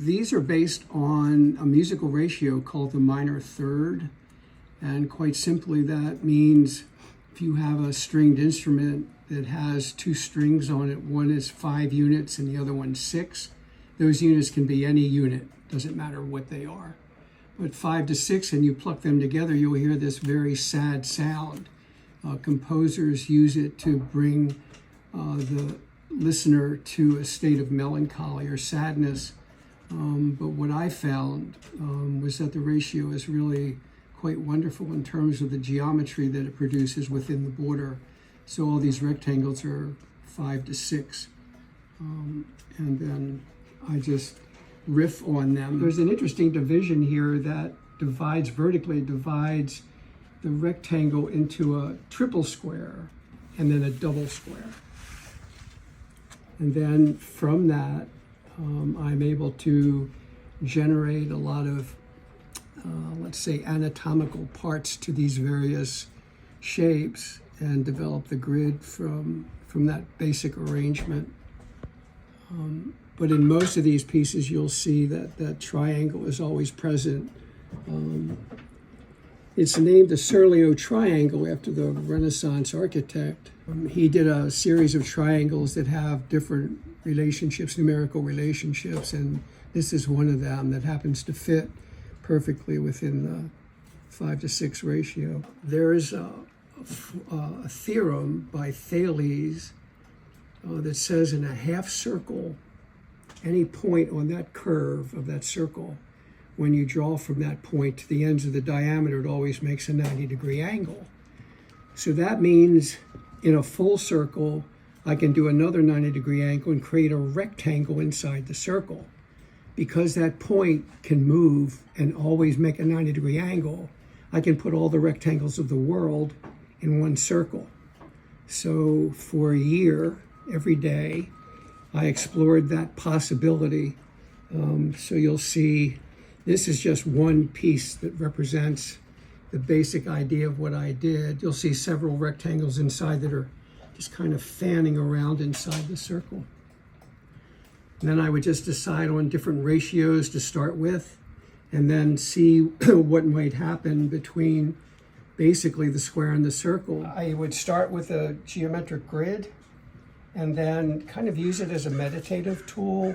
These are based on a musical ratio called the minor third. And quite simply, that means if you have a stringed instrument that has two strings on it, one is 5 units and the other one 6, those units can be any unit, doesn't matter what they are. But 5 to 6, and you pluck them together, you'll hear this very sad sound. Composers use it to bring the listener to a state of melancholy or sadness. But what I found was that the ratio is really quite wonderful in terms of the geometry that it produces within the border. So all these rectangles are 5 to 6. And then I just riff on them. There's an interesting division here that vertically divides the rectangle into a triple square and then a double square. And then from that, I'm able to generate a lot of, let's say, anatomical parts to these various shapes and develop the grid from that basic arrangement. But in most of these pieces, you'll see that that triangle is always present. It's named the Serlio triangle after the Renaissance architect. He did a series of triangles that have different relationships, numerical relationships, and this is one of them that happens to fit perfectly within the 5 to 6 ratio. There is a theorem by Thales that says in a half circle, any point on that curve of that circle, when you draw from that point to the ends of the diameter, it always makes a 90-degree angle. So that means in a full circle, I can do another 90-degree angle and create a rectangle inside the circle. Because that point can move and always make a 90-degree angle, I can put all the rectangles of the world in one circle. So for a year, every day, I explored that possibility. So you'll see this is just one piece that represents the basic idea of what I did. You'll see several rectangles inside that are just kind of fanning around inside the circle. And then I would just decide on different ratios to start with, and then see what might happen between basically the square and the circle. I would start with a geometric grid and then kind of use it as a meditative tool,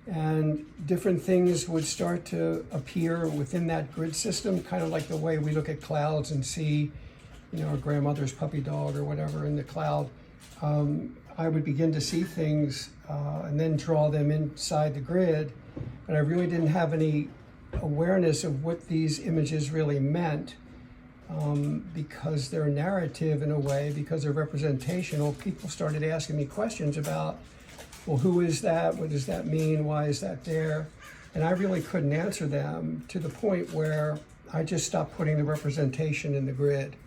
and different things would start to appear within that grid system, kind of like the way we look at clouds and see, our grandmother's puppy dog or whatever in the cloud. I would begin to see things and then draw them inside the grid, but I really didn't have any awareness of what these images really meant. Because they're narrative in a way, because they're representational, people started asking me questions about, well, who is that? What does that mean? Why is that there? And I really couldn't answer them, to the point where I just stopped putting the representation in the grid.